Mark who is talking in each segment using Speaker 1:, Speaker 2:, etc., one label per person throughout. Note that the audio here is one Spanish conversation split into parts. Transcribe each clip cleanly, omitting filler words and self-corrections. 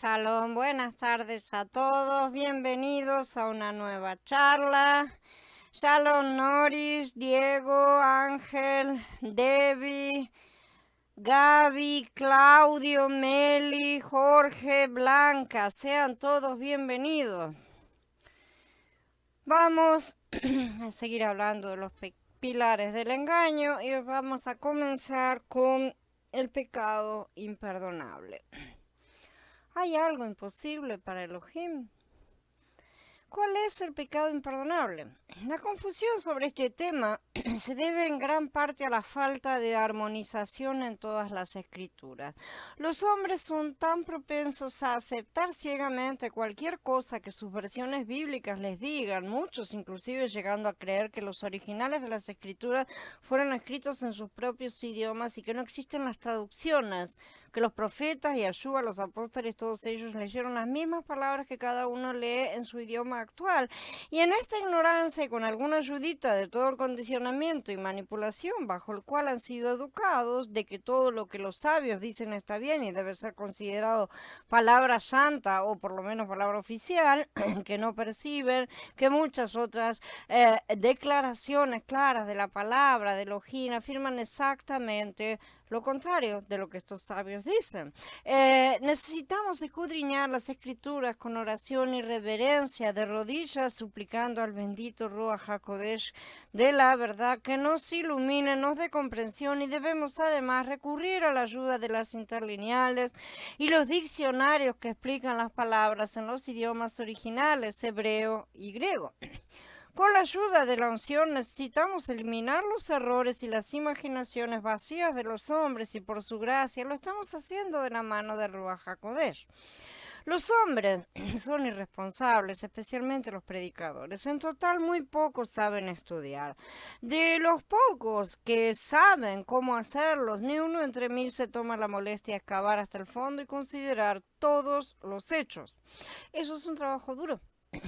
Speaker 1: Shalom, buenas tardes a todos, bienvenidos a una nueva charla. Shalom Noris, Diego, Ángel, Debbie, Gaby, Claudio, Meli, Jorge, Blanca, sean todos bienvenidos. Vamos a seguir hablando de los pilares del engaño y vamos a comenzar con el pecado imperdonable. ¿Hay algo imposible para Elohim? ¿Cuál es el pecado imperdonable? La confusión sobre este tema se debe en gran parte a la falta de armonización en todas las escrituras. Los hombres son tan propensos a aceptar ciegamente cualquier cosa que sus versiones bíblicas les digan, muchos inclusive llegando a creer que los originales de las escrituras fueron escritos en sus propios idiomas y que no existen las traducciones, que los profetas y Yeshua, los apóstoles, todos ellos leyeron las mismas palabras que cada uno lee en su idioma actual. Y en esta ignorancia y con alguna ayudita de todo el condicionamiento y manipulación bajo el cual han sido educados, de que todo lo que los sabios dicen está bien y debe ser considerado palabra santa o por lo menos palabra oficial, que no perciben que muchas otras declaraciones claras de la palabra de Elohim afirman exactamente lo contrario de lo que estos sabios dicen. Necesitamos escudriñar las escrituras con oración y reverencia de rodillas, suplicando al bendito Ruach HaKodesh de la verdad que nos ilumine, nos dé comprensión, y debemos además recurrir a la ayuda de las interlineales y los diccionarios que explican las palabras en los idiomas originales, hebreo y griego. Con la ayuda de la unción necesitamos eliminar los errores y las imaginaciones vacías de los hombres, y por su gracia lo estamos haciendo de la mano de Ruach HaKodesh. Los hombres son irresponsables, especialmente los predicadores. En total, muy pocos saben estudiar. De los pocos que saben cómo hacerlos, ni uno entre 1000 se toma la molestia de excavar hasta el fondo y considerar todos los hechos. Eso es un trabajo duro.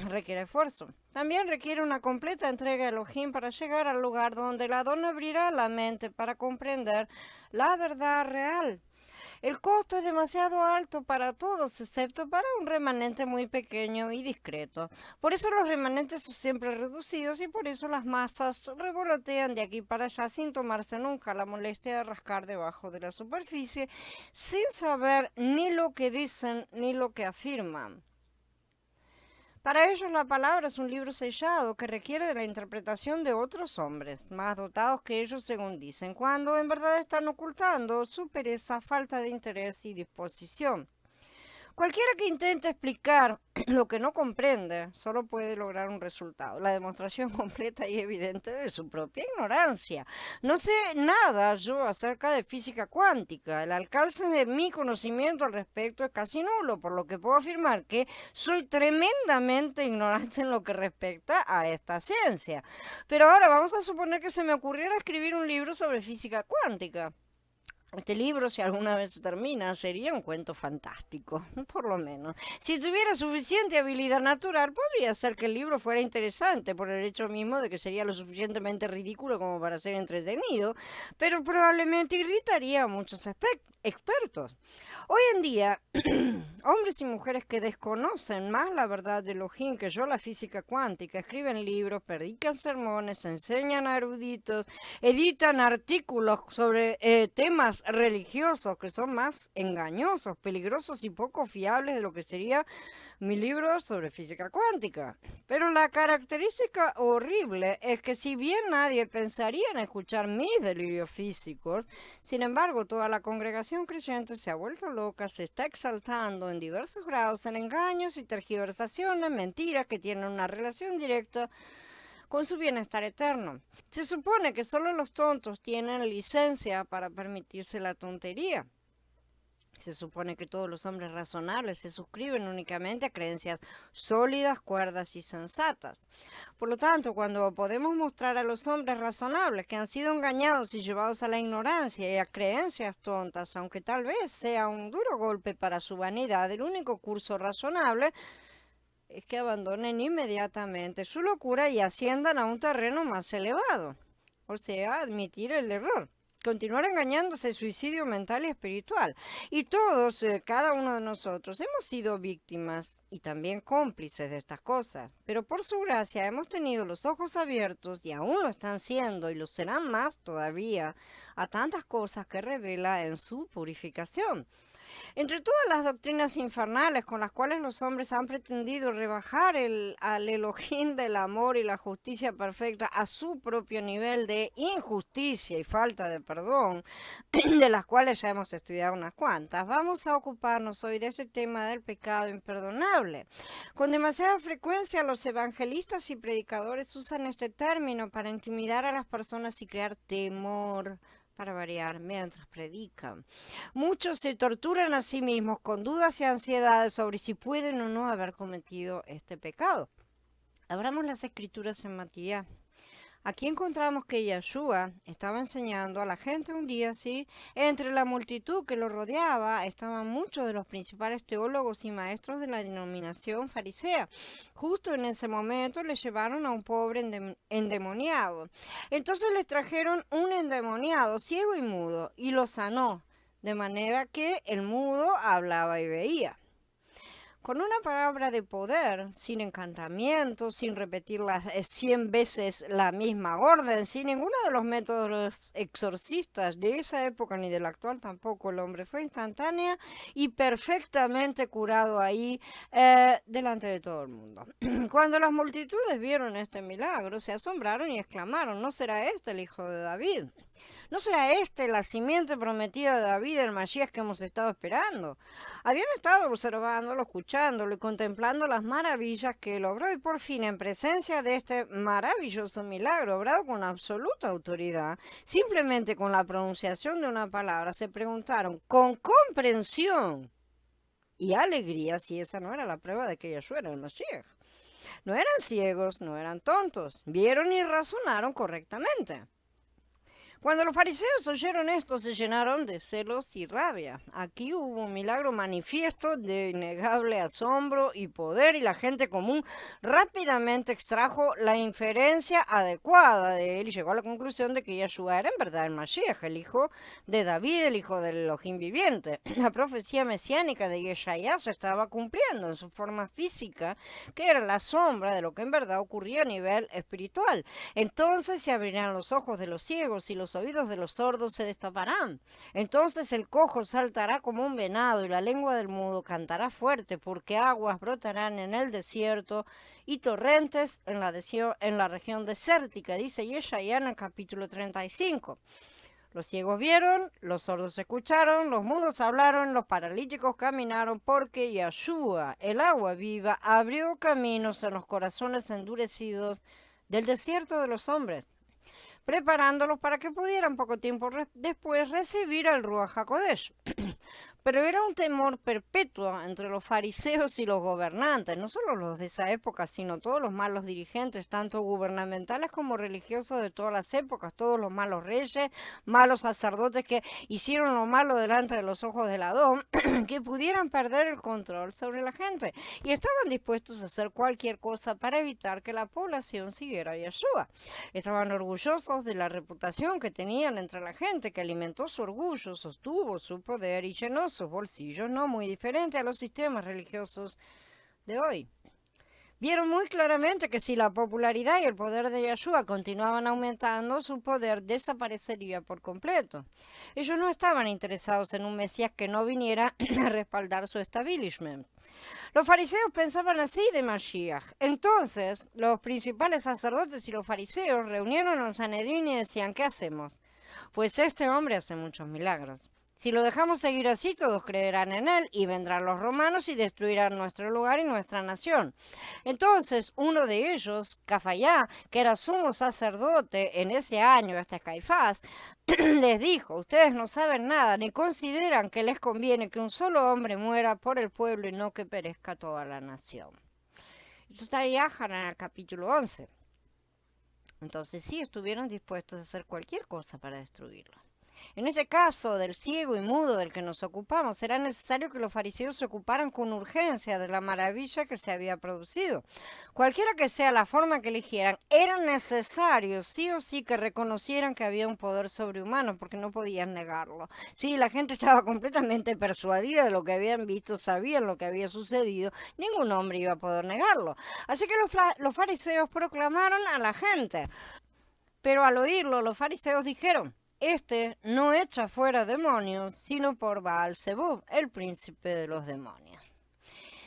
Speaker 1: Requiere esfuerzo. También requiere una completa entrega a Elohim para llegar al lugar donde el Adón abrirá la mente para comprender la verdad real. El costo es demasiado alto para todos, excepto para un remanente muy pequeño y discreto. Por eso los remanentes son siempre reducidos y por eso las masas revolotean de aquí para allá sin tomarse nunca la molestia de rascar debajo de la superficie, sin saber ni lo que dicen ni lo que afirman. Para ellos la palabra es un libro sellado que requiere de la interpretación de otros hombres, más dotados que ellos según dicen, cuando en verdad están ocultando su pereza, falta de interés y disposición. Cualquiera que intente explicar lo que no comprende solo puede lograr un resultado, la demostración completa y evidente de su propia ignorancia. No sé nada yo acerca de física cuántica. El alcance de mi conocimiento al respecto es casi nulo, por lo que puedo afirmar que soy tremendamente ignorante en lo que respecta a esta ciencia. Pero ahora vamos a suponer que se me ocurriera escribir un libro sobre física cuántica. Este libro, si alguna vez se termina, sería un cuento fantástico, por lo menos. Si tuviera suficiente habilidad natural, podría ser que el libro fuera interesante por el hecho mismo de que sería lo suficientemente ridículo como para ser entretenido, pero probablemente irritaría a muchos expertos. Hoy en día, hombres y mujeres que desconocen más la verdad de Elohim que yo la física cuántica, escriben libros, predican sermones, enseñan a eruditos, editan artículos sobre temas religiosos que son más engañosos, peligrosos y poco fiables de lo que sería mi libro sobre física cuántica. Pero la característica horrible es que si bien nadie pensaría en escuchar mis delirios físicos, sin embargo toda la congregación creyente se ha vuelto loca, se está exaltando en diversos grados en engaños y tergiversaciones, mentiras que tienen una relación directa con su bienestar eterno. Se supone que solo los tontos tienen licencia para permitirse la tontería. Se supone que todos los hombres razonables se suscriben únicamente a creencias sólidas, cuerdas y sensatas. Por lo tanto, cuando podemos mostrar a los hombres razonables que han sido engañados y llevados a la ignorancia y a creencias tontas, aunque tal vez sea un duro golpe para su vanidad, el único curso razonable es que abandonen inmediatamente su locura y asciendan a un terreno más elevado, o sea, admitir el error. continuar engañándose, suicidio mental y espiritual. Y todos, cada uno de nosotros, hemos sido víctimas y también cómplices de estas cosas. Pero por su gracia hemos tenido los ojos abiertos y aún lo están siendo y lo serán más todavía a tantas cosas que revela en su purificación. Entre todas las doctrinas infernales con las cuales los hombres han pretendido rebajar al Elohim del amor y la justicia perfecta a su propio nivel de injusticia y falta de perdón, de las cuales ya hemos estudiado unas cuantas, vamos a ocuparnos hoy de este tema del pecado imperdonable. Con demasiada frecuencia los evangelistas y predicadores usan este término para intimidar a las personas y crear temor, para variar, mientras predican. Muchos se torturan a sí mismos con dudas y ansiedades sobre si pueden o no haber cometido este pecado. Abramos las escrituras en Matías. Aquí encontramos que Yeshua estaba enseñando a la gente un día, ¿sí? Entre la multitud que lo rodeaba estaban muchos de los principales teólogos y maestros de la denominación farisea. Justo en ese momento le llevaron a un pobre endemoniado. Entonces les trajeron un endemoniado ciego y mudo y lo sanó, de manera que el mudo hablaba y veía. Con una palabra de poder, sin encantamiento, sin repetir 100 veces la misma orden, sin ninguno de los métodos exorcistas de esa época ni del actual tampoco, el hombre fue instantánea y perfectamente curado ahí delante de todo el mundo. Cuando las multitudes vieron este milagro, se asombraron y exclamaron: ¿no será este el hijo de David? ¿No será este la simiente prometida de David, el Mashiach que hemos estado esperando? Habían estado observándolo, escuchándolo y contemplando las maravillas que él obró, y por fin, en presencia de este maravilloso milagro, obrado con absoluta autoridad, simplemente con la pronunciación de una palabra, se preguntaron con comprensión y alegría si esa no era la prueba de que Yeshua era el Mashiach. No eran ciegos, no eran tontos, vieron y razonaron correctamente. Cuando los fariseos oyeron esto, se llenaron de celos y rabia. Aquí hubo un milagro manifiesto de innegable asombro y poder, y la gente común rápidamente extrajo la inferencia adecuada de él y llegó a la conclusión de que Yeshua era en verdad el Mashiach, el hijo de David, el hijo del Elohim viviente. La profecía mesiánica de Yeshaya se estaba cumpliendo en su forma física, que era la sombra de lo que en verdad ocurría a nivel espiritual. Entonces se abrirán los ojos de los ciegos y los oídos de los sordos se destaparán. Entonces el cojo saltará como un venado y la lengua del mudo cantará fuerte, porque aguas brotarán en el desierto y torrentes en la región desértica, dice Yeshaya en el capítulo 35. Los ciegos vieron, los sordos escucharon, los mudos hablaron, los paralíticos caminaron, porque Yeshua, el agua viva, abrió caminos en los corazones endurecidos del desierto de los hombres, preparándolos para que pudieran poco tiempo después recibir al Ruach HaKodesh. Pero era un temor perpetuo entre los fariseos y los gobernantes, no solo los de esa época, sino todos los malos dirigentes, tanto gubernamentales como religiosos de todas las épocas, todos los malos reyes, malos sacerdotes que hicieron lo malo delante de los ojos del Adón, que pudieran perder el control sobre la gente, y estaban dispuestos a hacer cualquier cosa para evitar que la población siguiera a Yeshua. Estaban orgullosos de la reputación que tenían entre la gente, que alimentó su orgullo, sostuvo su poder y llenó sus bolsillos, no muy diferente a los sistemas religiosos de hoy. Vieron muy claramente que si la popularidad y el poder de Yeshua continuaban aumentando, su poder desaparecería por completo. Ellos no estaban interesados en un Mesías que no viniera a respaldar su establishment. Los fariseos pensaban así de Mashiach. Entonces, los principales sacerdotes y los fariseos reunieron al Sanedrín y decían: ¿qué hacemos? Pues este hombre hace muchos milagros. Si lo dejamos seguir así, todos creerán en él, y vendrán los romanos y destruirán nuestro lugar y nuestra nación. Entonces, uno de ellos, Cafayá, que era sumo sacerdote en ese año, este es Caifás, les dijo: ustedes no saben nada, ni consideran que les conviene que un solo hombre muera por el pueblo y no que perezca toda la nación. Esto está en el capítulo 11. Entonces sí, estuvieron dispuestos a hacer cualquier cosa para destruirlo. En este caso del ciego y mudo del que nos ocupamos, era necesario que los fariseos se ocuparan con urgencia de la maravilla que se había producido. Cualquiera que sea la forma que eligieran, era necesario sí o sí que reconocieran que había un poder sobrehumano, porque no podían negarlo. Sí, la gente estaba completamente persuadida de lo que habían visto, sabían lo que había sucedido, ningún hombre iba a poder negarlo. Así que los fariseos proclamaron a la gente. Pero al oírlo, los fariseos dijeron: este no echa fuera demonios, sino por Baal-Zebub, el príncipe de los demonios.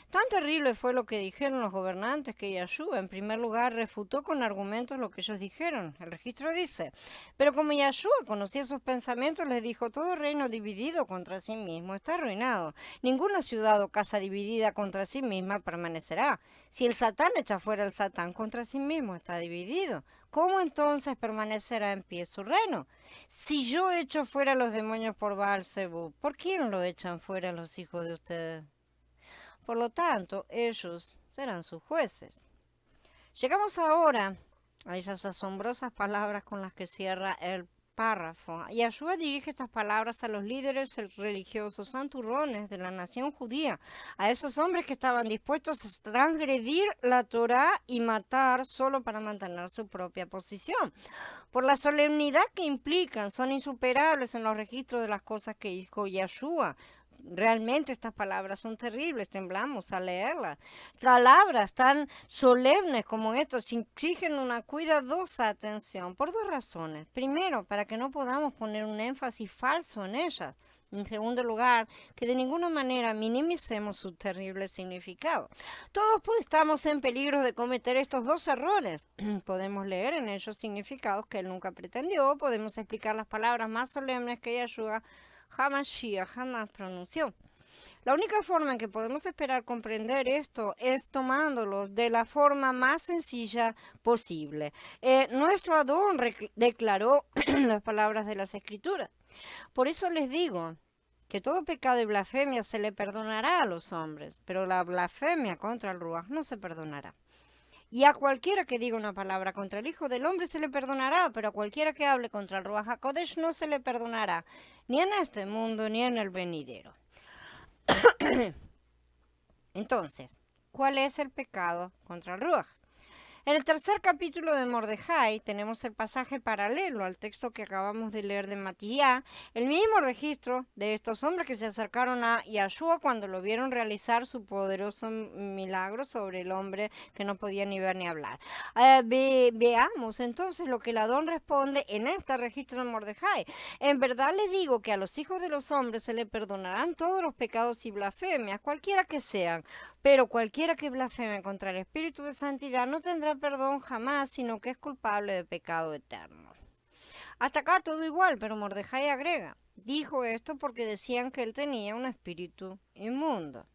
Speaker 1: Tan terrible fue lo que dijeron los gobernantes que Yahshua, en primer lugar, refutó con argumentos lo que ellos dijeron. El registro dice: pero como Yahshua conocía sus pensamientos, les dijo: todo reino dividido contra sí mismo está arruinado. Ninguna ciudad o casa dividida contra sí misma permanecerá. Si el Satán echa fuera al Satán, contra sí mismo está dividido. ¿Cómo entonces permanecerá en pie su reino? Si yo echo fuera los demonios por Baal-Zebub, ¿por quién lo echan fuera los hijos de ustedes? Por lo tanto, ellos serán sus jueces. Llegamos ahora a esas asombrosas palabras con las que cierra el párrafo. Yahshua dirige estas palabras a los líderes religiosos santurrones de la nación judía, a esos hombres que estaban dispuestos a transgredir la Torá y matar solo para mantener su propia posición. Por la solemnidad que implican, son insuperables en los registros de las cosas que dijo Yahshua. Realmente estas palabras son terribles, temblamos al leerlas. Palabras tan solemnes como estas exigen una cuidadosa atención por dos razones. Primero, para que no podamos poner un énfasis falso en ellas. En segundo lugar, que de ninguna manera minimicemos su terrible significado. Todos estamos en peligro de cometer estos dos errores. Podemos leer en ellos significados que él nunca pretendió, podemos explicar las palabras más solemnes que Yahshua jamás pronunció. La única forma en que podemos esperar comprender esto es tomándolos de la forma más sencilla posible. Nuestro Adón declaró las palabras de las Escrituras. Por eso les digo que todo pecado y blasfemia se le perdonará a los hombres, pero la blasfemia contra el Ruach no se perdonará. Y a cualquiera que diga una palabra contra el Hijo del Hombre se le perdonará, pero a cualquiera que hable contra el Ruach HaKodesh no se le perdonará, ni en este mundo ni en el venidero. Entonces, ¿cuál es el pecado contra el Ruach? En el tercer capítulo de Mordejai tenemos el pasaje paralelo al texto que acabamos de leer de Matías, el mismo registro de estos hombres que se acercaron a Yahshua cuando lo vieron realizar su poderoso milagro sobre el hombre que no podía ni ver ni hablar. Veamos entonces lo que el Adón responde en este registro de Mordejai. En verdad les digo que a los hijos de los hombres se le perdonarán todos los pecados y blasfemias, cualquiera que sean, pero cualquiera que blasfeme contra el Espíritu de Santidad no tendrá perdón jamás, sino que es culpable de pecado eterno. Hasta acá todo igual, pero Mordejai agrega: dijo esto porque decían que él tenía un espíritu inmundo.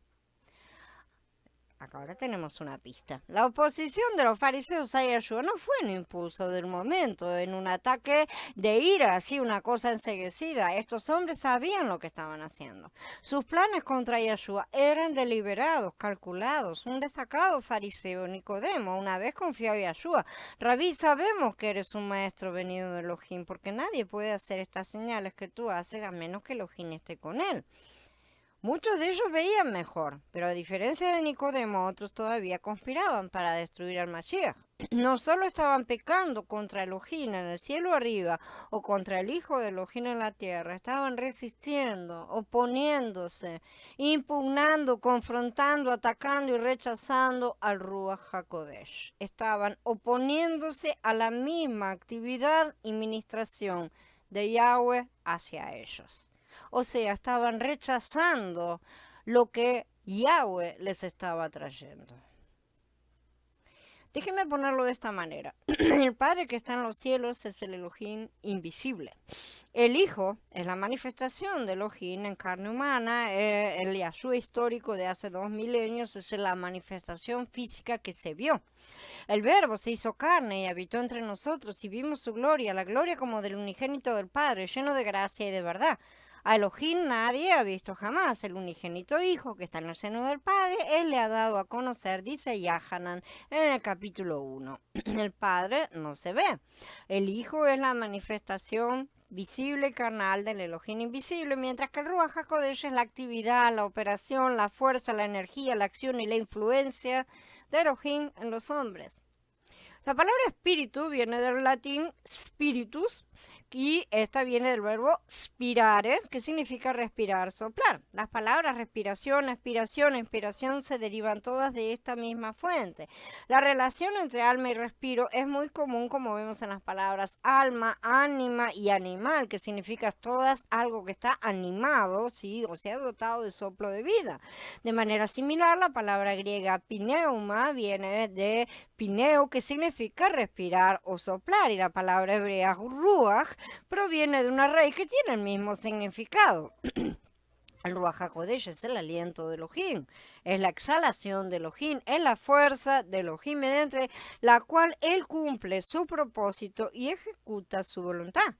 Speaker 1: Acá ahora tenemos una pista. La oposición de los fariseos a Yahshua no fue un impulso del momento, en un ataque de ira, así una cosa enceguecida. Estos hombres sabían lo que estaban haciendo. Sus planes contra Yahshua eran deliberados, calculados. Un destacado fariseo, Nicodemo, una vez confió a Yahshua: Rabí, sabemos que eres un maestro venido de Elohim, porque nadie puede hacer estas señales que tú haces a menos que Elohim esté con él. Muchos de ellos veían mejor, pero a diferencia de Nicodemo, otros todavía conspiraban para destruir al Mashiach. No solo estaban pecando contra Elohim en el cielo arriba o contra el Hijo de Elohim en la tierra, estaban resistiendo, oponiéndose, impugnando, confrontando, atacando y rechazando al Ruach HaKodesh. Estaban oponiéndose a la misma actividad y ministración de Yahweh hacia ellos. O sea, estaban rechazando lo que Yahweh les estaba trayendo. Déjenme ponerlo de esta manera. El Padre que está en los cielos es el Elohim invisible. El Hijo es la manifestación de Elohim en carne humana. El Yahshua histórico de hace 2 milenios es la manifestación física que se vio. El Verbo se hizo carne y habitó entre nosotros y vimos su gloria, la gloria como del unigénito del Padre, lleno de gracia y de verdad. A Elohim nadie ha visto jamás. El unigénito Hijo que está en el seno del Padre, Él le ha dado a conocer, dice Yahanan en el capítulo 1. El Padre no se ve. El Hijo es la manifestación visible y carnal del Elohim invisible, mientras que el Ruach HaKodesh es la actividad, la operación, la fuerza, la energía, la acción y la influencia de Elohim en los hombres. La palabra espíritu viene del latín spiritus y esta viene del verbo spirare, que significa respirar, soplar. Las palabras respiración, aspiración e inspiración se derivan todas de esta misma fuente. La relación entre alma y respiro es muy común, como vemos en las palabras alma, ánima y animal, que significa todas algo que está animado, ¿sí? O sea, dotado de soplo de vida. De manera similar, la palabra griega pneuma viene de pineo, que significa respirar o soplar, y la palabra hebrea ruach proviene de una raíz que tiene el mismo significado. El Ruach HaKodesh es el aliento de Elohim, es la exhalación de Elohim, es la fuerza de Elohim mediante la cual él cumple su propósito y ejecuta su voluntad.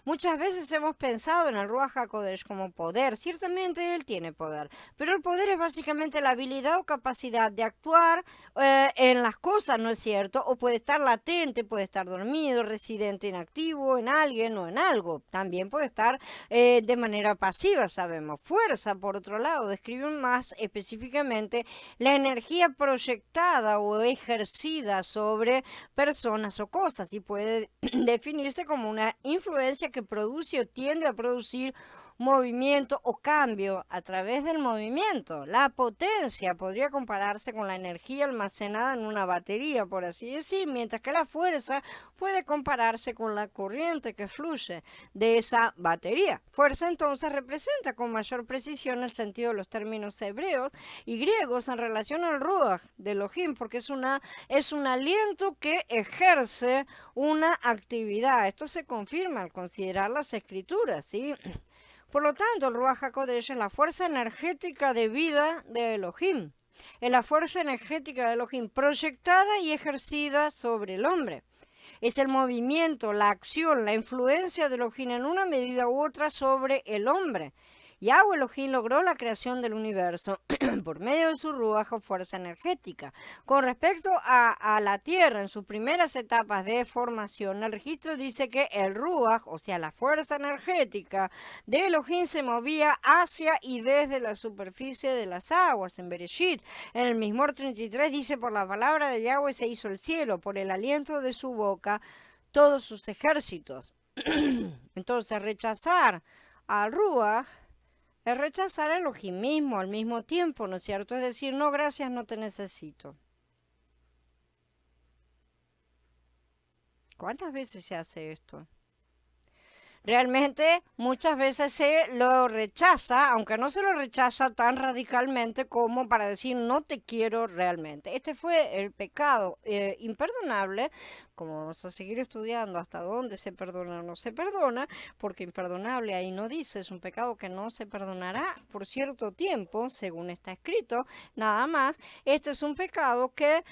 Speaker 1: Muchas veces hemos pensado en el Ruach HaKodesh como poder. Ciertamente él tiene poder, pero el poder es básicamente la habilidad o capacidad de actuar en las cosas, ¿no es cierto? O puede estar latente, puede estar dormido, residente inactivo en alguien o en algo. También puede estar de manera pasiva, sabemos. Fuerza, por otro lado, describe más específicamente la energía proyectada o ejercida sobre personas o cosas y puede definirse como una influencia que produce o tiende a producir movimiento o cambio a través del movimiento. La potencia podría compararse con la energía almacenada en una batería, por así decir, mientras que la fuerza puede compararse con la corriente que fluye de esa batería. Fuerza entonces representa con mayor precisión el sentido de los términos hebreos y griegos en relación al Ruach de Elohim, porque es un aliento que ejerce una actividad. Esto se confirma al considerar las escrituras, ¿sí? Por lo tanto, el Ruach HaKodesh es la fuerza energética de vida de Elohim. Es la fuerza energética de Elohim proyectada y ejercida sobre el hombre. Es el movimiento, la acción, la influencia de Elohim en una medida u otra sobre el hombre. Yahweh Elohim logró la creación del universo por medio de su ruaj o fuerza energética. Con respecto a la Tierra en sus primeras etapas de formación, el registro dice que el ruaj, o sea, la fuerza energética de Elohim se movía hacia y desde la superficie de las aguas. En Bereshit, en el Mismor 33 dice, por la palabra de Yahweh se hizo el cielo, por el aliento de su boca todos sus ejércitos. Entonces, rechazar al ruaj es rechazar a Elohim mismo al mismo tiempo, ¿no es cierto? Es decir, no, gracias, no te necesito. ¿Cuántas veces se hace esto? Realmente muchas veces se lo rechaza, aunque no se lo rechaza tan radicalmente como para decir no te quiero realmente. Este fue el pecado imperdonable, como vamos a seguir estudiando hasta dónde se perdona o no se perdona, porque imperdonable ahí no dice, es un pecado que no se perdonará por cierto tiempo, según está escrito, nada más. Este es un pecado que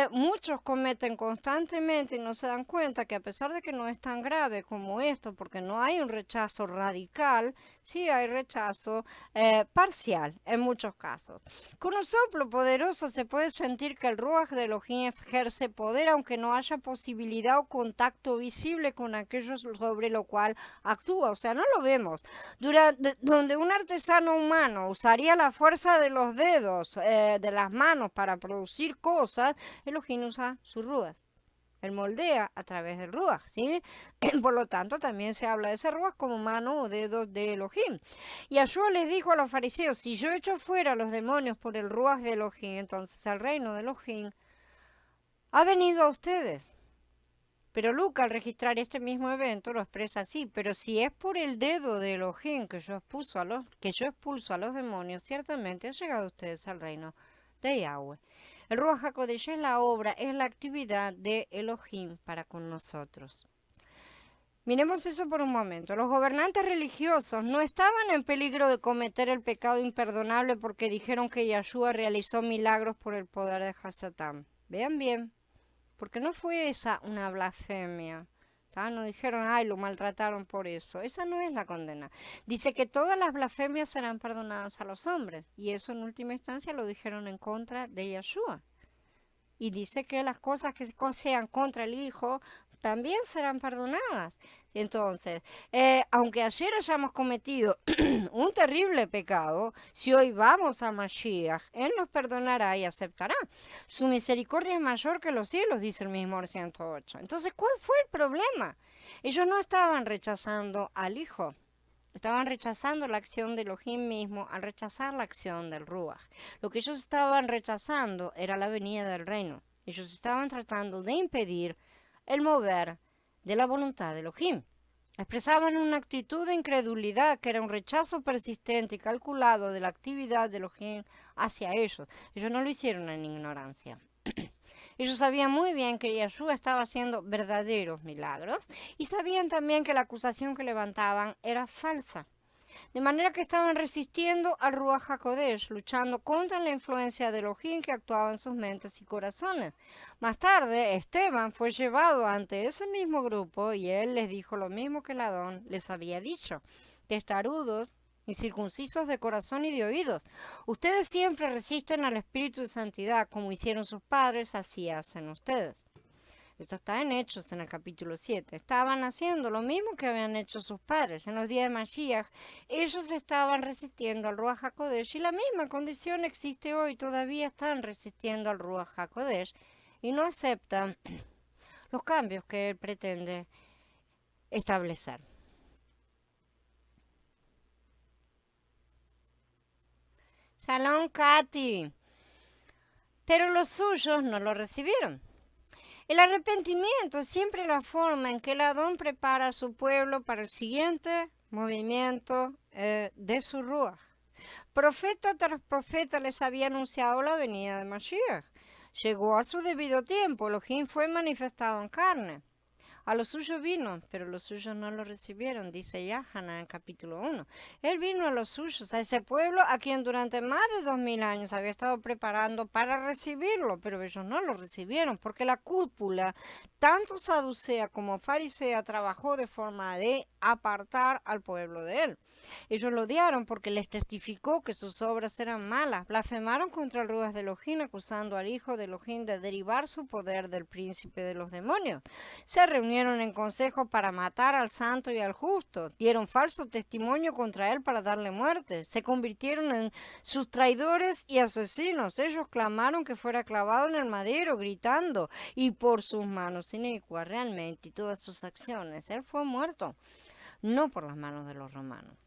Speaker 1: muchos cometen constantemente y no se dan cuenta que a pesar de que no es tan grave como esto, porque no hay un rechazo radical, sí hay rechazo parcial en muchos casos. Con un soplo poderoso se puede sentir que el Ruach de Elohim ejerce poder, aunque no haya posibilidad o contacto visible con aquello sobre lo cual actúa. O sea, no lo vemos. Donde un artesano humano usaría la fuerza de los dedos, de las manos para producir cosas, Elohim usa sus ruach. Él moldea a través del ruaj, ¿sí? Por lo tanto, también se habla de ese ruaj como mano o dedos de Elohim. Y Yahshua les dijo a los fariseos, si yo echo fuera a los demonios por el ruaj de Elohim, entonces el reino de Elohim ha venido a ustedes. Pero Lucas, al registrar este mismo evento, lo expresa así, pero si es por el dedo de Elohim que yo expulso a los demonios, ciertamente han llegado ustedes al reino de Yahweh. El Ruach HaKodesh es la obra, es la actividad de Elohim para con nosotros. Miremos eso por un momento. Los gobernantes religiosos no estaban en peligro de cometer el pecado imperdonable porque dijeron que Yahshua realizó milagros por el poder de Hasatán. Vean bien, porque no fue esa una blasfemia. No dijeron, ay, lo maltrataron por eso. Esa no es la condena. Dice que todas las blasfemias serán perdonadas a los hombres. Y eso en última instancia lo dijeron en contra de Yahshua. Y dice que las cosas que sean contra el Hijo también serán perdonadas. Entonces, aunque ayer hayamos cometido un terrible pecado, si hoy vamos a Mashiach, Él nos perdonará y aceptará. Su misericordia es mayor que los cielos, dice el mismo 108. Entonces, ¿cuál fue el problema? Ellos no estaban rechazando al Hijo. Estaban rechazando la acción de Elohim mismo al rechazar la acción del Ruach. Lo que ellos estaban rechazando era la venida del reino. Ellos estaban tratando de impedir el mover de la voluntad de Elohim. Expresaban una actitud de incredulidad que era un rechazo persistente y calculado de la actividad de Elohim hacia ellos. Ellos no lo hicieron en ignorancia. Ellos sabían muy bien que Yeshua estaba haciendo verdaderos milagros y sabían también que la acusación que levantaban era falsa. De manera que estaban resistiendo al Ruach HaKodesh, luchando contra la influencia de Elohim que actuaba en sus mentes y corazones. Más tarde, Esteban fue llevado ante ese mismo grupo y él les dijo lo mismo que el Adón les había dicho: testarudos, incircuncisos de corazón y de oídos. Ustedes siempre resisten al Espíritu de Santidad, como hicieron sus padres, así hacen ustedes. Esto está en Hechos, en el capítulo 7. Estaban haciendo lo mismo que habían hecho sus padres. En los días de Mashiach, ellos estaban resistiendo al Ruach HaKodesh y la misma condición existe hoy. Todavía están resistiendo al Ruach HaKodesh y no aceptan los cambios que él pretende establecer. Shalom, Katy. Pero los suyos no lo recibieron. El arrepentimiento es siempre la forma en que el Adón prepara a su pueblo para el siguiente movimiento de su Ruach. Profeta tras profeta les había anunciado la venida de Mashiach. Llegó a su debido tiempo, Elohim fue manifestado en carne. A los suyos vino, pero los suyos no lo recibieron, dice Yahana en capítulo 1. Él vino a los suyos, a ese pueblo a quien durante más de 2000 años había estado preparando para recibirlo, pero ellos no lo recibieron, porque la cúpula, tanto saducea como farisea, trabajó de forma de apartar al pueblo de él. Ellos lo odiaron porque les testificó que sus obras eran malas. Blasfemaron contra el Ruach de Elohim, acusando al Hijo de Elohim de derivar su poder del príncipe de los demonios. Se reunieron en consejo para matar al santo y al justo. Dieron falso testimonio contra él para darle muerte. Se convirtieron en sus traidores y asesinos. Ellos clamaron que fuera clavado en el madero, gritando, y por sus manos inicuas realmente y todas sus acciones, él fue muerto, no por las manos de los romanos.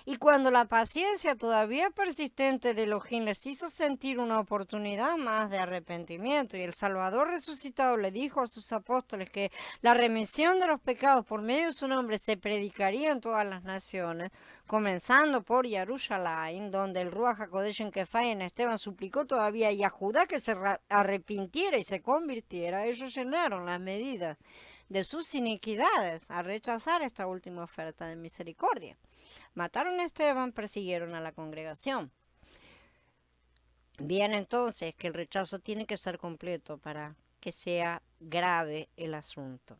Speaker 1: Y cuando la paciencia todavía persistente de Elohim les hizo sentir una oportunidad más de arrepentimiento, y el Salvador resucitado le dijo a sus apóstoles que la remisión de los pecados por medio de su nombre se predicaría en todas las naciones, comenzando por Jerusalén, donde el Ruach HaKodesh en Kefa y en Esteban suplicó todavía a Judá que se arrepintiera y se convirtiera. Ellos llenaron las medidas de sus iniquidades a rechazar esta última oferta de misericordia. Mataron a Esteban, persiguieron a la congregación. Bien, entonces, que el rechazo tiene que ser completo para que sea grave el asunto.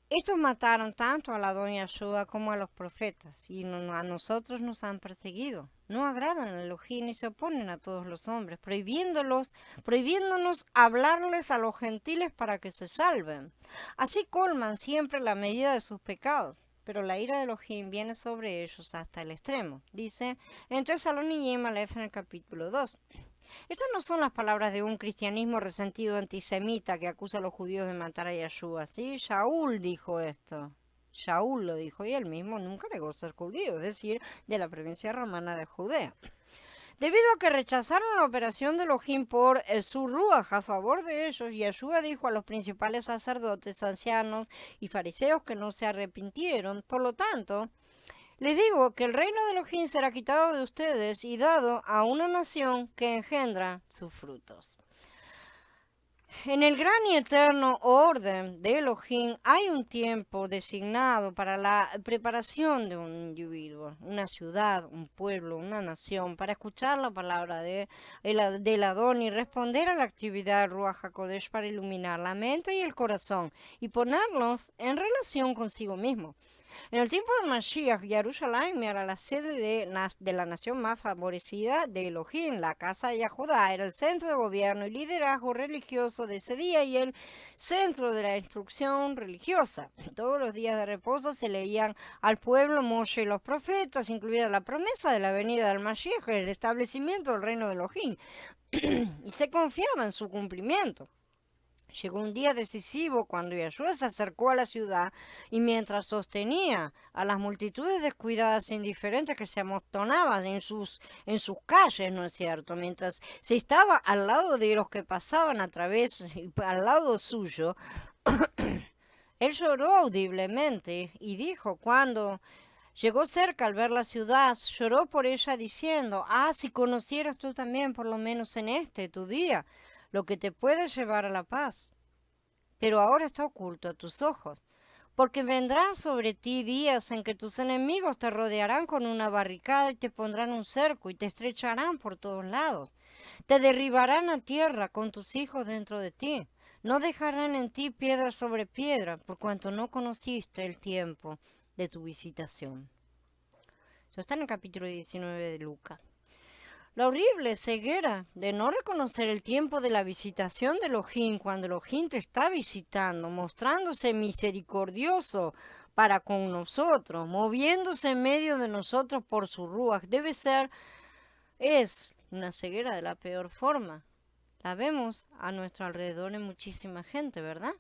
Speaker 1: Estos mataron tanto a la doña Yeshua como a los profetas, y a nosotros nos han perseguido. No agradan a Elohim y se oponen a todos los hombres, prohibiéndonos hablarles a los gentiles para que se salven. Así colman siempre la medida de sus pecados. Pero la ira de Elohim viene sobre ellos hasta el extremo. Dice en Tesalonicenses Aleph en el capítulo 2. Estas no son las palabras de un cristianismo resentido antisemita que acusa a los judíos de matar a Yeshua. ¿Sí? Shaul dijo esto. Shaul lo dijo y él mismo nunca negó ser judío, es decir, de la provincia romana de Judea. Debido a que rechazaron la operación de Elohim por su Ruach a favor de ellos, Yeshua dijo a los principales sacerdotes, ancianos y fariseos que no se arrepintieron. Por lo tanto, les digo que el reino de Elohim será quitado de ustedes y dado a una nación que engendra sus frutos. En el gran y eterno orden de Elohim hay un tiempo designado para la preparación de un individuo, una ciudad, un pueblo, una nación, para escuchar la palabra del Adón y responder a la actividad del Ruach HaKodesh para iluminar la mente y el corazón y ponerlos en relación consigo mismo. En el tiempo de Mashiach, Jerusalén era la sede de la nación más favorecida de Elohim. La casa de Judá era el centro de gobierno y liderazgo religioso de ese día y el centro de la instrucción religiosa. Todos los días de reposo se leían al pueblo Moshe y los profetas, incluida la promesa de la venida del Mashiach, el establecimiento del reino de Elohim, y se confiaba en su cumplimiento. Llegó un día decisivo cuando Yeshua se acercó a la ciudad y mientras sostenía a las multitudes descuidadas e indiferentes que se amontonaban en sus calles, ¿no es cierto? Mientras se estaba al lado de los que pasaban a través, al lado suyo, él lloró audiblemente y dijo, cuando llegó cerca al ver la ciudad, lloró por ella diciendo, si conocieras tú también, por lo menos en este, tu día, lo que te puede llevar a la paz. Pero ahora está oculto a tus ojos, porque vendrán sobre ti días en que tus enemigos te rodearán con una barricada y te pondrán un cerco y te estrecharán por todos lados. Te derribarán a tierra con tus hijos dentro de ti. No dejarán en ti piedra sobre piedra, por cuanto no conociste el tiempo de tu visitación. Eso está en el capítulo 19 de Lucas. La horrible ceguera de no reconocer el tiempo de la visitación de Elohim cuando Elohim te está visitando, mostrándose misericordioso para con nosotros, moviéndose en medio de nosotros por su ruaj, es una ceguera de la peor forma. La vemos a nuestro alrededor en muchísima gente, ¿verdad?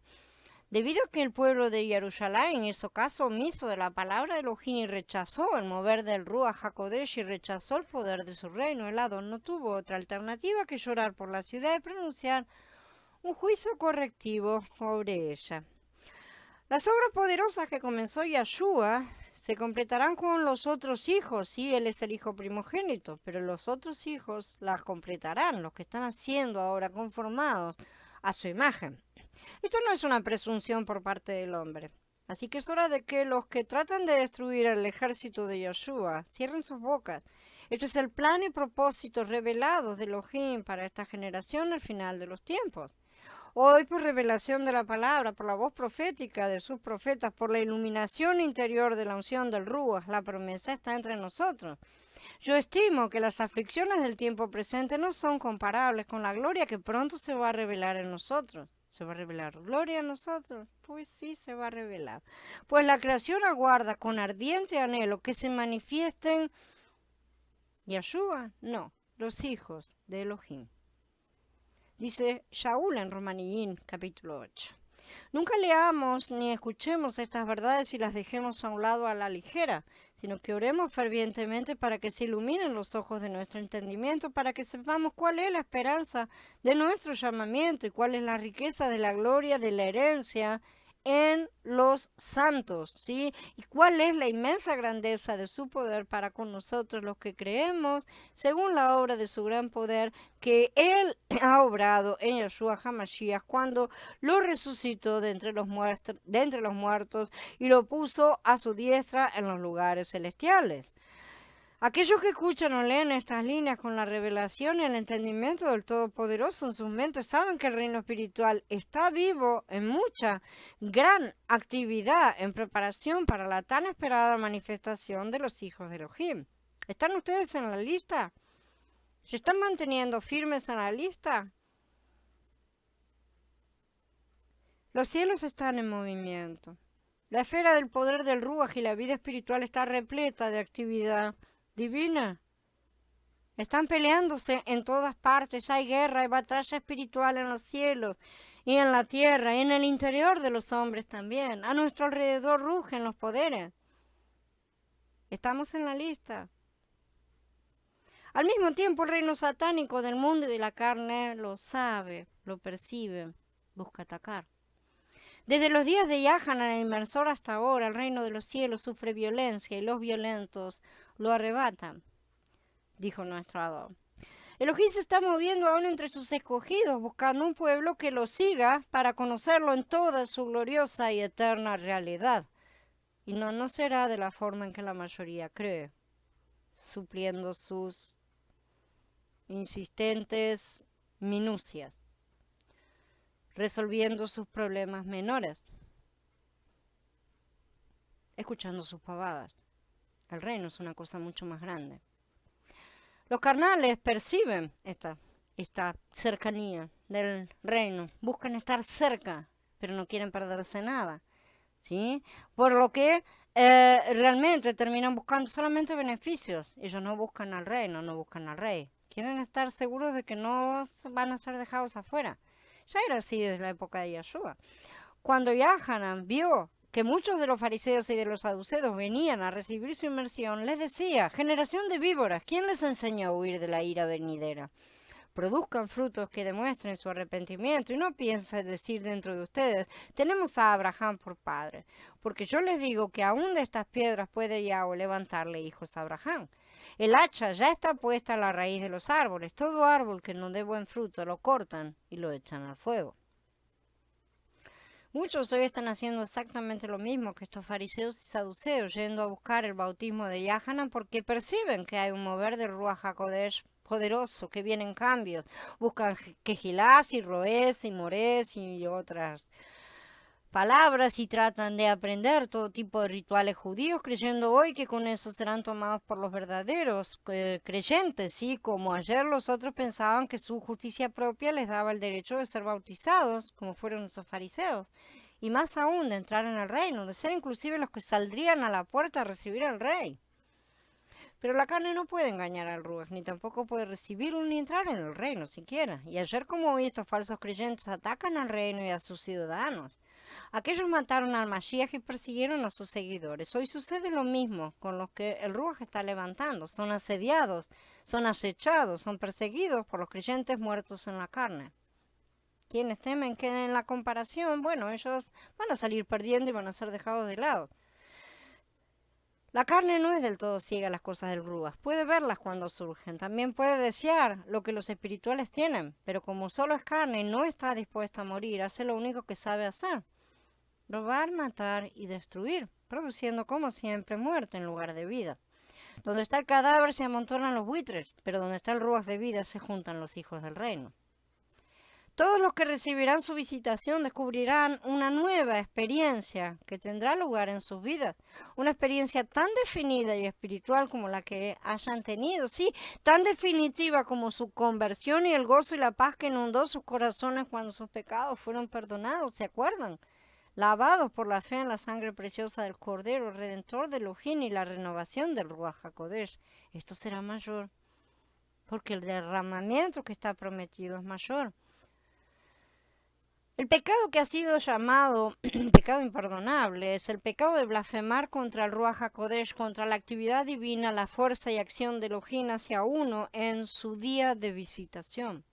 Speaker 1: Debido a que el pueblo de Jerusalén hizo caso omiso de la palabra de Elohim y rechazó el mover del Ruach HaKodesh y rechazó el poder de su reino, el Adón no tuvo otra alternativa que llorar por la ciudad y pronunciar un juicio correctivo sobre ella. Las obras poderosas que comenzó Yeshua se completarán con los otros hijos, sí, él es el hijo primogénito, pero los otros hijos las completarán, los que están siendo ahora conformados a su imagen. Esto no es una presunción por parte del hombre. Así que es hora de que los que tratan de destruir el ejército de Yeshua cierren sus bocas. Este es el plan y propósito revelados de Elohim para esta generación al final de los tiempos. Hoy, por revelación de la palabra, por la voz profética de sus profetas, por la iluminación interior de la unción del Ruach, la promesa está entre nosotros. Yo estimo que las aflicciones del tiempo presente no son comparables con la gloria que pronto se va a revelar en nosotros. ¿Se va a revelar gloria a nosotros? Pues sí, se va a revelar. Pues la creación aguarda con ardiente anhelo que se manifiesten Yeshua, no, los hijos de Elohim. Dice Shaul en Romaniyín, capítulo 8. Nunca leamos ni escuchemos estas verdades y las dejemos a un lado a la ligera, sino que oremos fervientemente para que se iluminen los ojos de nuestro entendimiento, para que sepamos cuál es la esperanza de nuestro llamamiento y cuál es la riqueza de la gloria de la herencia en los santos, ¿sí? Y cuál es la inmensa grandeza de su poder para con nosotros los que creemos, según la obra de su gran poder que Él ha obrado en Yeshua HaMashiach cuando lo resucitó de entre los muertos y lo puso a su diestra en los lugares celestiales. Aquellos que escuchan o leen estas líneas con la revelación y el entendimiento del Todopoderoso en sus mentes saben que el reino espiritual está vivo en mucha, gran actividad en preparación para la tan esperada manifestación de los hijos de Elohim. ¿Están ustedes en la lista? ¿Se están manteniendo firmes en la lista? Los cielos están en movimiento. La esfera del poder del Ruach y la vida espiritual está repleta de actividad divina. Están peleándose en todas partes. Hay guerra y batalla espiritual en los cielos y en la tierra y en el interior de los hombres también. A nuestro alrededor rugen los poderes. Estamos en la lista. Al mismo tiempo, el reino satánico del mundo y de la carne lo sabe, lo percibe, busca atacar. Desde los días de Yahanan, el inmersor, hasta ahora, el reino de los cielos sufre violencia y los violentos lo arrebatan, dijo nuestro Adón. Elohim se está moviendo aún entre sus escogidos, buscando un pueblo que lo siga para conocerlo en toda su gloriosa y eterna realidad. Y no será de la forma en que la mayoría cree, supliendo sus insistentes minucias, resolviendo sus problemas menores. escuchando sus pavadas. El reino es una cosa mucho más grande. Los carnales perciben esta cercanía del reino, buscan estar cerca, pero no quieren perderse nada, ¿sí? Por lo que realmente terminan buscando solamente beneficios. Ellos no buscan al reino, no buscan al rey. Quieren estar seguros de que no van a ser dejados afuera. Ya era así desde la época de Yeshua. Cuando Yahanan vio que muchos de los fariseos y de los saduceos venían a recibir su inmersión, les decía: generación de víboras, ¿quién les enseñó a huir de la ira venidera? Produzcan frutos que demuestren su arrepentimiento y no piensen decir dentro de ustedes: tenemos a Abraham por padre, porque yo les digo que aún de estas piedras puede Yahweh levantarle hijos a Abraham. El hacha ya está puesta a la raíz de los árboles. Todo árbol que no dé buen fruto lo cortan y lo echan al fuego. Muchos hoy están haciendo exactamente lo mismo que estos fariseos y saduceos, yendo a buscar el bautismo de Yahanan porque perciben que hay un mover del Ruach HaKodesh poderoso, que vienen cambios. Buscan Quejilás y Roés y Morés y otras palabras y tratan de aprender todo tipo de rituales judíos, creyendo hoy que con eso serán tomados por los verdaderos creyentes, ¿sí? Como ayer los otros pensaban que su justicia propia les daba el derecho de ser bautizados, como fueron esos fariseos, y más aún de entrar en el reino, de ser inclusive los que saldrían a la puerta a recibir al rey. Pero la carne no puede engañar al Ruach, ni tampoco puede recibirlo ni entrar en el reino siquiera. Y ayer como hoy estos falsos creyentes atacan al reino y a sus ciudadanos. Aquellos mataron al Mashiach y persiguieron a sus seguidores. Hoy sucede lo mismo con los que el Ruach está levantando. Son asediados, son acechados, son perseguidos por los creyentes muertos en la carne. Quienes temen que en la comparación, bueno, ellos van a salir perdiendo y van a ser dejados de lado. La carne no es del todo ciega a las cosas del Ruach. Puede verlas cuando surgen. También puede desear lo que los espirituales tienen. Pero como solo es carne y no está dispuesta a morir, hace lo único que sabe hacer: robar, matar y destruir, produciendo como siempre muerte en lugar de vida. Donde está el cadáver se amontonan los buitres, pero donde está el Ruach de vida se juntan los hijos del reino. Todos los que recibirán su visitación descubrirán una nueva experiencia que tendrá lugar en sus vidas. Una experiencia tan definida y espiritual como la que hayan tenido. Sí, tan definitiva como su conversión y el gozo y la paz que inundó sus corazones cuando sus pecados fueron perdonados. ¿Se acuerdan? Lavados por la fe en la sangre preciosa del Cordero, Redentor de Elohim, y la renovación del Ruach HaKodesh. Esto será mayor, porque el derramamiento que está prometido es mayor. El pecado que ha sido llamado pecado imperdonable es el pecado de blasfemar contra el Ruach HaKodesh, contra la actividad divina, la fuerza y acción de Elohim hacia uno en su día de visitación.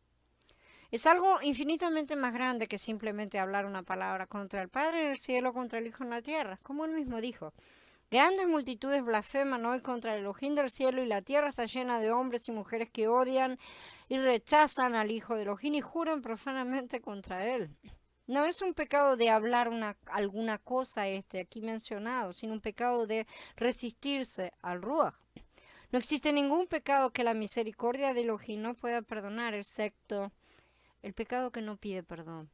Speaker 1: Es algo infinitamente más grande que simplemente hablar una palabra contra el Padre en el cielo, contra el Hijo en la tierra, como él mismo dijo. Grandes multitudes blasfeman hoy contra el Elohim del cielo, y la tierra está llena de hombres y mujeres que odian y rechazan al Hijo de Elohim y juran profanamente contra él. No es un pecado de hablar alguna cosa aquí mencionado, sino un pecado de resistirse al Ruach. No existe ningún pecado que la misericordia de Elohim no pueda perdonar, excepto el pecado que no pide perdón.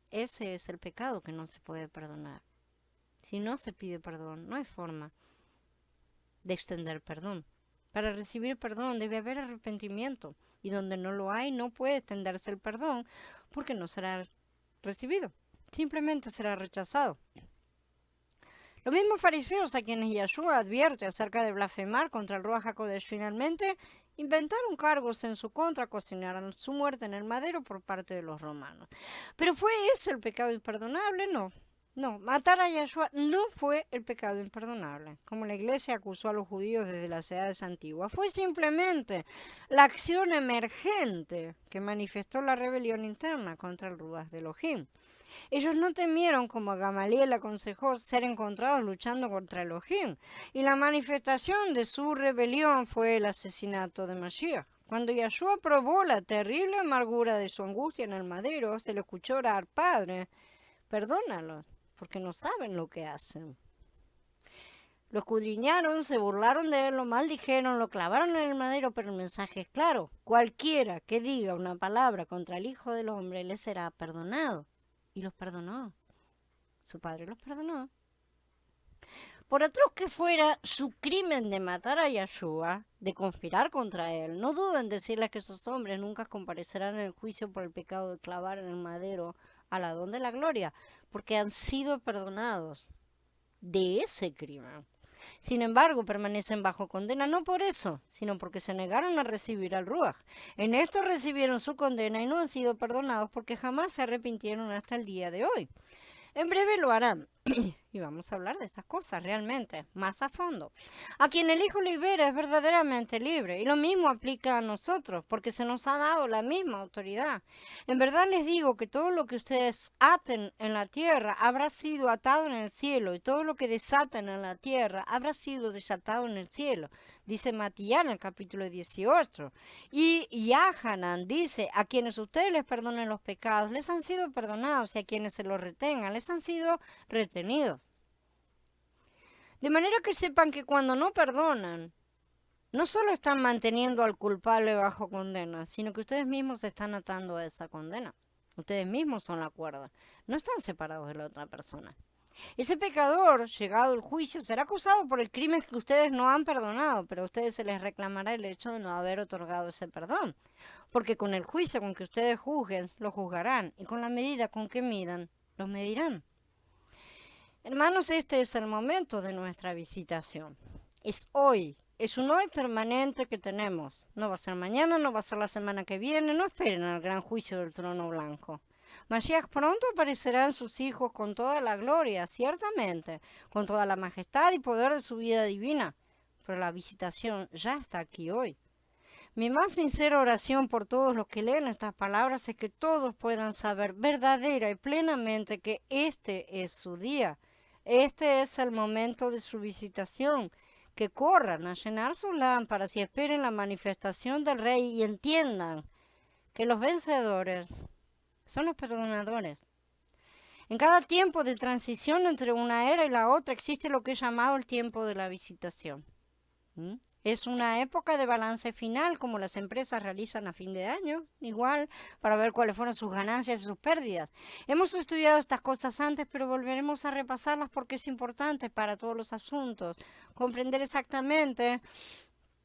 Speaker 1: Ese es el pecado que no se puede perdonar. Si no se pide perdón, no hay forma de extender perdón. Para recibir perdón debe haber arrepentimiento, y donde no lo hay no puede extenderse el perdón, porque no será recibido, simplemente será rechazado. Los mismos fariseos a quienes Yeshua advierte acerca de blasfemar contra el Ruach HaKodesh finalmente inventaron cargos en su contra, cocinaron su muerte en el madero por parte de los romanos. ¿Pero fue ese el pecado imperdonable? No, matar a Yeshua no fue el pecado imperdonable, como la iglesia acusó a los judíos desde las edades antiguas. Fue simplemente la acción emergente que manifestó la rebelión interna contra el Ruach de Elohim. Ellos no temieron, como Gamaliel aconsejó, ser encontrados luchando contra Elohim, y la manifestación de su rebelión fue el asesinato de Mashiach. Cuando Yeshua probó la terrible amargura de su angustia en el madero, se le escuchó orar: Padre, perdónalos, porque no saben lo que hacen. Lo escudriñaron, se burlaron de él, lo maldijeron, lo clavaron en el madero, pero el mensaje es claro: cualquiera que diga una palabra contra el Hijo del Hombre le será perdonado. Y los perdonó. Su Padre los perdonó. Por atroz que fuera su crimen de matar a Yahshua, de conspirar contra él, no duden en decirles que esos hombres nunca comparecerán en el juicio por el pecado de clavar en el madero al Adón de la gloria, porque han sido perdonados de ese crimen. Sin embargo, permanecen bajo condena no por eso, sino porque se negaron a recibir al Ruach. En esto recibieron su condena y no han sido perdonados porque jamás se arrepintieron hasta el día de hoy. En breve lo harán. Y vamos a hablar de estas cosas realmente, más a fondo. A quien el Hijo libera es verdaderamente libre. Y lo mismo aplica a nosotros, porque se nos ha dado la misma autoridad. En verdad les digo que todo lo que ustedes aten en la tierra habrá sido atado en el cielo, y todo lo que desaten en la tierra habrá sido desatado en el cielo. Dice Matías en el capítulo 18. Y Yahanan dice, a quienes ustedes les perdonen los pecados, les han sido perdonados, y a quienes se los retengan, les han sido retenidos. De manera que sepan que cuando no perdonan, no solo están manteniendo al culpable bajo condena, sino que ustedes mismos se están atando a esa condena. Ustedes mismos son la cuerda, no están separados de la otra persona. Ese pecador, llegado el juicio, será acusado por el crimen que ustedes no han perdonado, pero a ustedes se les reclamará el hecho de no haber otorgado ese perdón. Porque con el juicio con que ustedes juzguen, lo juzgarán, y con la medida con que midan, los medirán. Hermanos, este es el momento de nuestra visitación. Es hoy, es un hoy permanente que tenemos. No va a ser mañana, no va a ser la semana que viene, no esperen al gran juicio del trono blanco. Mashiach pronto aparecerán sus hijos con toda la gloria, ciertamente, con toda la majestad y poder de su vida divina. Pero la visitación ya está aquí hoy. Mi más sincera oración por todos los que leen estas palabras es que todos puedan saber verdadera y plenamente que este es su día. Este es el momento de su visitación. Que corran a llenar sus lámparas y esperen la manifestación del Rey y entiendan que los vencedores son los perdonadores. En cada tiempo de transición entre una era y la otra existe lo que es llamado el tiempo de la visitación. Es una época de balance final, como las empresas realizan a fin de año, igual, para ver cuáles fueron sus ganancias y sus pérdidas. Hemos estudiado estas cosas antes, pero volveremos a repasarlas porque es importante para todos los asuntos. Comprender exactamente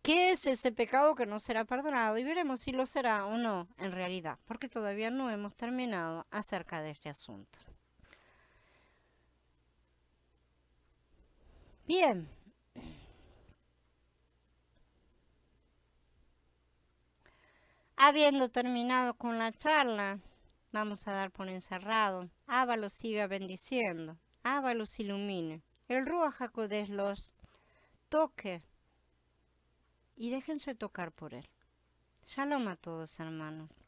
Speaker 1: qué es ese pecado que no será perdonado y veremos si lo será o no en realidad, porque todavía no hemos terminado acerca de este asunto. Bien. Habiendo terminado con la charla, vamos a dar por encerrado. Abba los siga bendiciendo. Abba los ilumine. El Ruach HaKodesh los toque y déjense tocar por él. Shalom a todos, hermanos.